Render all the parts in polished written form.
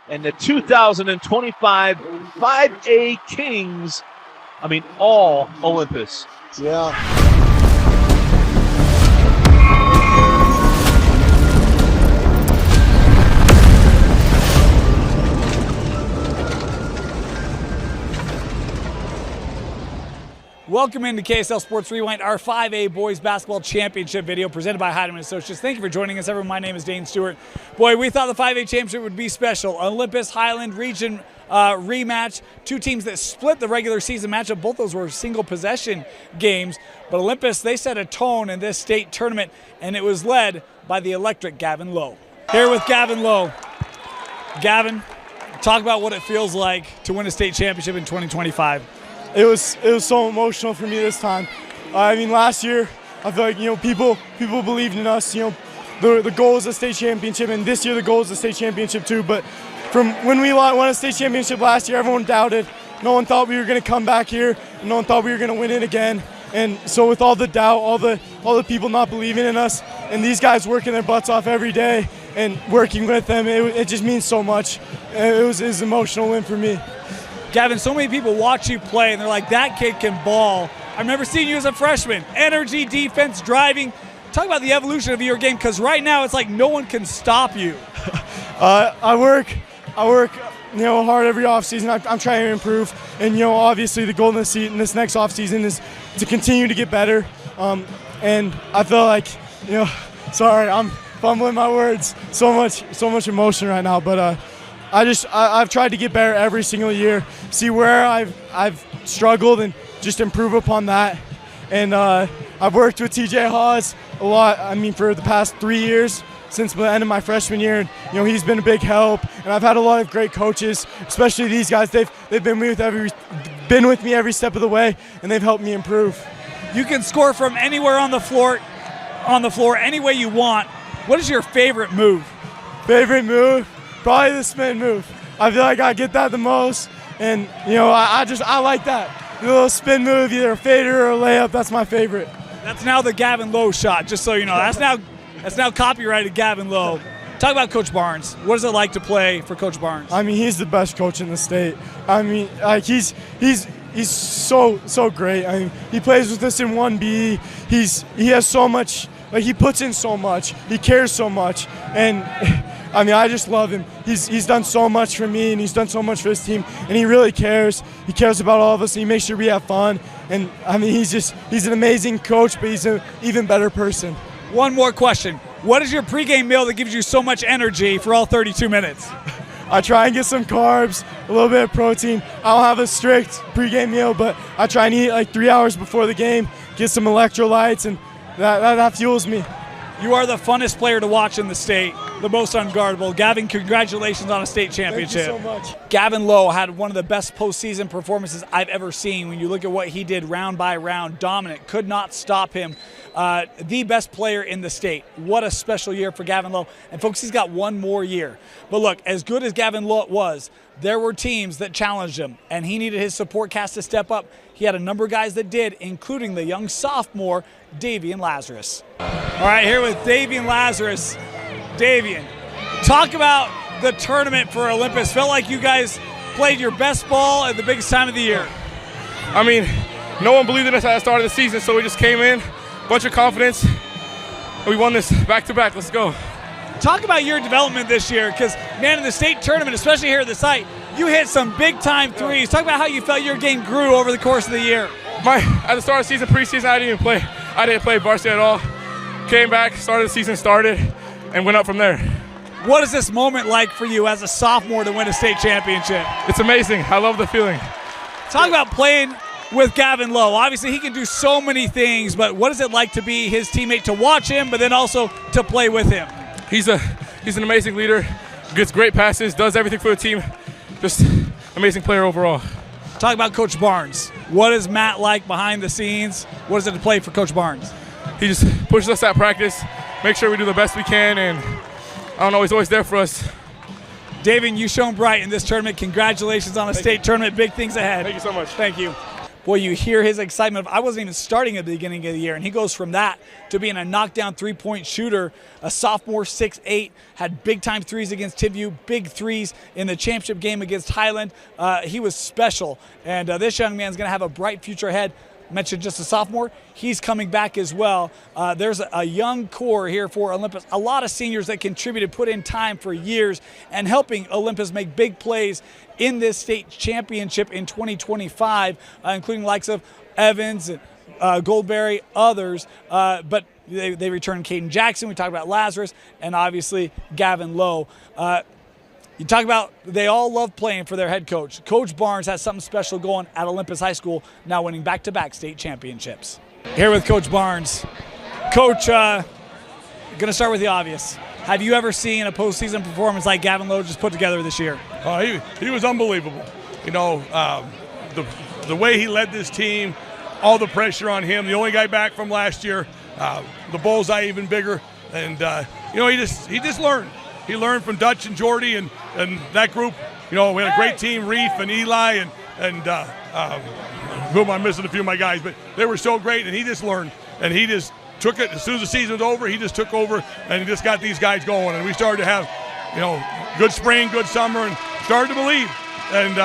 and the 2025 5A Kings. I mean, all Olympus. Yeah. Welcome into KSL Sports Rewind, our 5A Boys Basketball Championship video presented by Heidemann Associates. Thank you for joining us, everyone. My name is Dane Stewart. Boy, we thought the 5A Championship would be special. Olympus Highland Region rematch. Two teams that split the regular season matchup. Both those were single possession games. But Olympus, they set a tone in this state tournament, and it was led by the electric Gavin Lowe. Here with Gavin Lowe. Gavin, talk about what it feels like to win a state championship in 2025. It was so emotional for me this time. I mean, last year, I feel like, people believed in us. The goal is a state championship, and this year the goal is a state championship too. But from when we won a state championship last year, everyone doubted. No one thought we were going to come back here. And no one thought we were going to win it again. And so with all the doubt, all the people not believing in us, and these guys working their butts off every day and working with them, it just means so much. It was an emotional win for me. Gavin, so many people watch you play, and they're like, that kid can ball. I remember seeing you as a freshman. Energy, defense, driving. Talk about the evolution of your game, because right now it's like no one can stop you. I work hard every offseason. I'm trying to improve. And, obviously the goal in this next offseason is to continue to get better. And I feel like, sorry, I'm fumbling my words. So much emotion right now, but I've tried to get better every single year, see where I've struggled and just improve upon that. And I've worked with TJ Hawes a lot, for the past 3 years since the end of my freshman year. And, he's been a big help. And I've had a lot of great coaches, especially these guys. They've been with me every step of the way, and they've helped me improve. You can score from anywhere on the floor, any way you want. What is your favorite move? Favorite move? Probably the spin move. I feel like I get that the most, and I like that. The little spin move, either a fader or a layup. That's my favorite. That's now the Gavin Lowe shot. Just so you know, that's now copyrighted Gavin Lowe. Talk about Coach Barnes. What is it like to play for Coach Barnes? He's the best coach in the state. He's so great. He plays with us in 1B. He has so much. He puts in so much. He cares so much, and. I just love him. He's done so much for me, and he's done so much for his team, and he really cares. He cares about all of us, and he makes sure we have fun. And he's an amazing coach, but he's an even better person. One more question. What is your pregame meal that gives you so much energy for all 32 minutes? I try and get some carbs, a little bit of protein. I don't have a strict pregame meal, but I try and eat like 3 hours before the game, get some electrolytes, and that fuels me. You are the funnest player to watch in the state, the most unguardable. Gavin, congratulations on a state championship. Thank you so much. Gavin Lowe had one of the best postseason performances I've ever seen. When you look at what he did round by round, dominant, could not stop him. The best player in the state. What a special year for Gavin Lowe. And folks, he's got one more year. But look, as good as Gavin Lowe was, there were teams that challenged him, and he needed his support cast to step up. He had a number of guys that did, including the young sophomore, Davian Lazarus. All right, here with Davian Lazarus. Davian, talk about the tournament for Olympus. Felt like you guys played your best ball at the biggest time of the year. No one believed in us at the start of the season, so we just came in, bunch of confidence, and we won this back-to-back. Let's go. Talk about your development this year, because, man, in the state tournament, especially here at the site, you hit some big-time threes. Talk about how you felt your game grew over the course of the year. At the start of the season, preseason, I didn't play varsity at all. Came back, started the season, and went up from there. What is this moment like for you as a sophomore to win a state championship? It's amazing. I love the feeling. Talk about playing with Gavin Lowe. Obviously, he can do so many things, but what is it like to be his teammate, to watch him, but then also to play with him? He's an amazing leader, gets great passes, does everything for the team. Just amazing player overall. Talk about Coach Barnes. What is Matt like behind the scenes? What is it to play for Coach Barnes? He just pushes us at practice, make sure we do the best we can, and he's always there for us. David, you shone bright in this tournament. Congratulations on a state tournament. Big things ahead. Thank you so much. Thank you. boy, you hear his excitement. I wasn't even starting at the beginning of the year, and he goes from that to being a knockdown three-point shooter, a sophomore, 6'8", had big-time threes against Timpview, big threes in the championship game against Highland. He was special, and this young man's going to have a bright future ahead. Mentioned just a sophomore, he's coming back as well. There's a young core here for Olympus, a lot of seniors that contributed, put in time for years, and helping Olympus make big plays in this state championship in 2025, including the likes of Evans and Goldberry, others. But they returned Caden Jackson, we talked about Lazarus, and obviously Gavin Lowe. You talk about they all love playing for their head coach. Coach Barnes has something special going at Olympus High School, now winning back-to-back state championships. Here with Coach Barnes. Coach, going to start with the obvious. Have you ever seen a postseason performance like Gavin Lowe just put together this year? He was unbelievable. You know, the way he led this team, all the pressure on him, the only guy back from last year, the bullseye even bigger, and you know, he just learned. He learned from Dutch and Jordy and that group. You know, we had a great team, Reef and Eli and who am I missing? A few of my guys, but they were so great, and he just learned, and he just took it. As soon as the season was over, he just took over and he just got these guys going, and we started to have, you know, good spring, good summer, and started to believe. And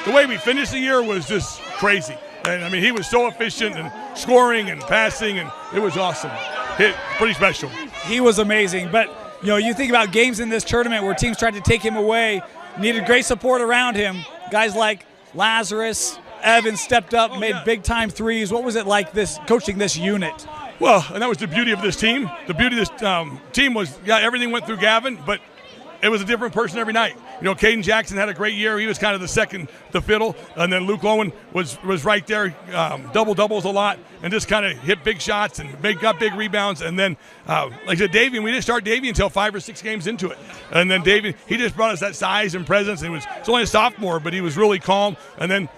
the way we finished the year was just crazy. And I mean, he was so efficient and scoring and passing, and it was awesome. Pretty special. He was amazing, but you know, you think about games in this tournament where teams tried to take him away, needed great support around him. Guys like Lazarus, Evans stepped up, made big-time threes. What was it like coaching this unit? Well, and that was the beauty of this team. The beauty of this team was, yeah, everything went through Gavin, but it was a different person every night. You know, Caden Jackson had a great year. He was kind of the fiddle, and then Luke Owen was right there, double-doubles a lot, and just kind of hit big shots and got big rebounds. And then, like I said, Davian, we didn't start Davian until 5 or 6 games into it. And then Davian, he just brought us that size and presence. And it's only a sophomore, but he was really calm. And then,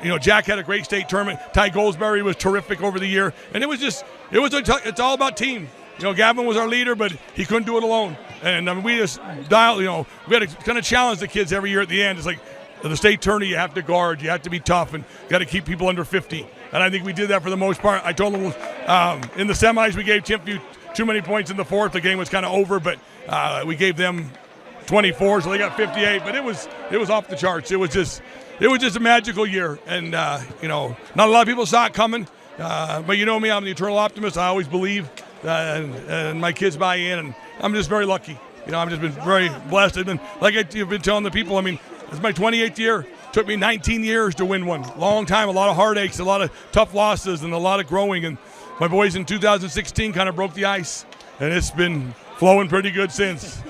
you know, Jack had a great state tournament. Ty Goldsberry was terrific over the year. And it's all about team. You know, Gavin was our leader, but he couldn't do it alone. And I mean, we just we had to kind of challenge the kids every year at the end. It's like the state tourney, you have to guard, you have to be tough, and got to keep people under 50. And I think we did that for the most part. I told them in the semis we gave Timpview too many points in the fourth. The game was kind of over, but we gave them 24, so they got 58. But it was off the charts. It was just a magical year, and you know, not a lot of people saw it coming. But you know me, I'm the eternal optimist. I always believe. And my kids buy in, and I'm just very lucky. You know, I've just been very blessed. I've been, like I've been telling the people, I mean, it's my 28th year. It took me 19 years to win one. Long time, a lot of heartaches, a lot of tough losses, and a lot of growing. And my boys in 2016 kind of broke the ice, and it's been flowing pretty good since.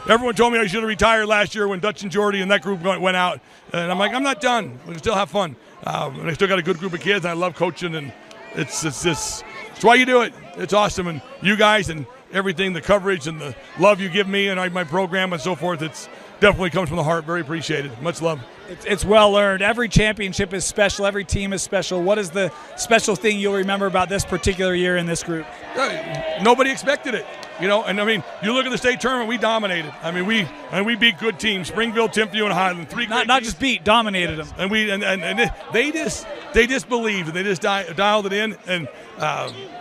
Everyone told me I should have retired last year when Dutch and Jordy and that group went out. And I'm like, I'm not done. We can still have fun. And I still got a good group of kids, and I love coaching, and it's why you do it. It's awesome, and you guys and everything, the coverage and the love you give me and my program and so forth, it's definitely comes from the heart. Very appreciated. Much love. It's well earned. Every championship is special. Every team is special. What is the special thing you'll remember about this particular year in this group? Nobody expected it. You know, and I mean, you look at the state tournament, we dominated. I mean, we beat good teams, Springville, Timpview, and Highland. Not just beat, dominated them. And they just believed, and they just dialed it in. And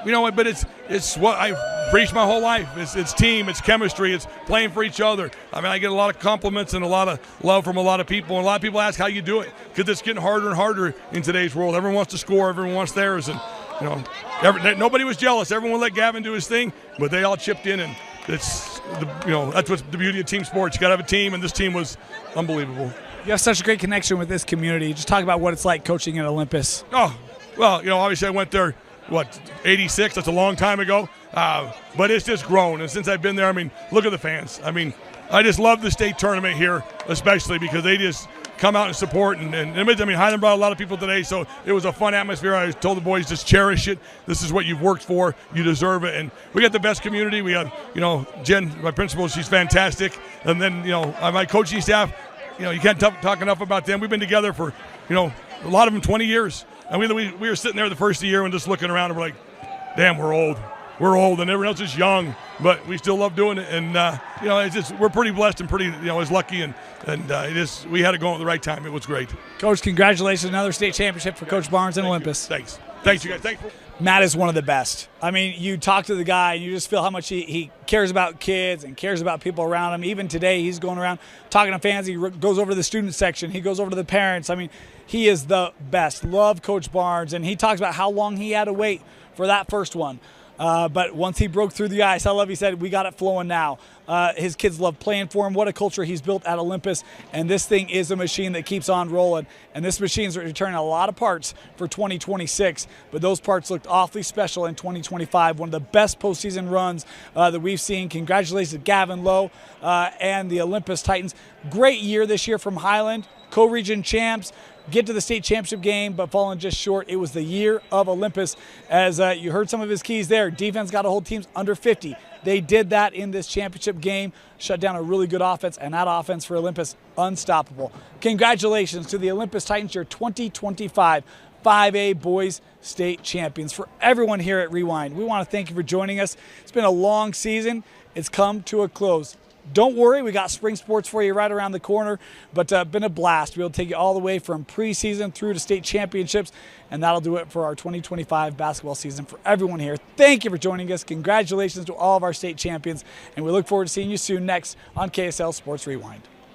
you know what? But it's what I preached my whole life. It's team, it's chemistry, it's playing for each other. I mean, I get a lot of compliments and a lot of love from a lot of people, and a lot of people ask how you do it, because it's getting harder and harder in today's world. Everyone wants to score, everyone wants theirs, and you know, nobody was jealous. Everyone let Gavin do his thing, but they all chipped in, and that's what's the beauty of team sports. You got to have a team, and this team was unbelievable. You have such a great connection with this community. Just talk about what it's like coaching at Olympus. Oh, well, you know, obviously I went there, 86? That's a long time ago. But it's just grown, and since I've been there, I mean, look at the fans. I mean, I just love the state tournament here, especially because they just come out and support. And I mean, Highland brought a lot of people today, so it was a fun atmosphere. I told the boys, just cherish it. This is what you've worked for. You deserve it. And we got the best community. We have, you know, Jen, my principal, she's fantastic. And then, you know, my coaching staff, you know, you can't talk enough about them. We've been together for, you know, a lot of them 20 years. And we were sitting there the first of the year and just looking around, and we're like, damn, we're old. we're old and everyone else is young, but we still love doing it. And it's just, we're pretty blessed and pretty as lucky, and we had it going at the right time. It was great. Coach, congratulations! Another state championship for Coach Barnes and Olympus. Thanks, you guys. Thanks. Matt is one of the best. I mean, you talk to the guy and you just feel how much he cares about kids and cares about people around him. Even today, he's going around talking to fans. He goes over to the student section. He goes over to the parents. I mean, he is the best. Love Coach Barnes. And he talks about how long he had to wait for that first one. But once he broke through the ice, I love he said, we got it flowing now. His kids love playing for him. What a culture he's built at Olympus. And this thing is a machine that keeps on rolling. And this machine's returning a lot of parts for 2026. But those parts looked awfully special in 2025. One of the best postseason runs that we've seen. Congratulations to Gavin Lowe and the Olympus Titans. Great year this year from Highland. Co-region champs. Get to the state championship game, but falling just short. It was the year of Olympus. As you heard some of his keys there, defense got to hold teams under 50. They did that in this championship game, shut down a really good offense, and that offense for Olympus, unstoppable. Congratulations to the Olympus Titans, your 2025 5A boys state champions. For everyone here at Rewind, we want to thank you for joining us. It's been a long season. It's come to a close. Don't worry, we got spring sports for you right around the corner, but been a blast. We'll take you all the way from preseason through to state championships, and that'll do it for our 2025 basketball season. For everyone here, thank you for joining us. Congratulations to all of our state champions, and we look forward to seeing you soon next on KSL Sports Rewind.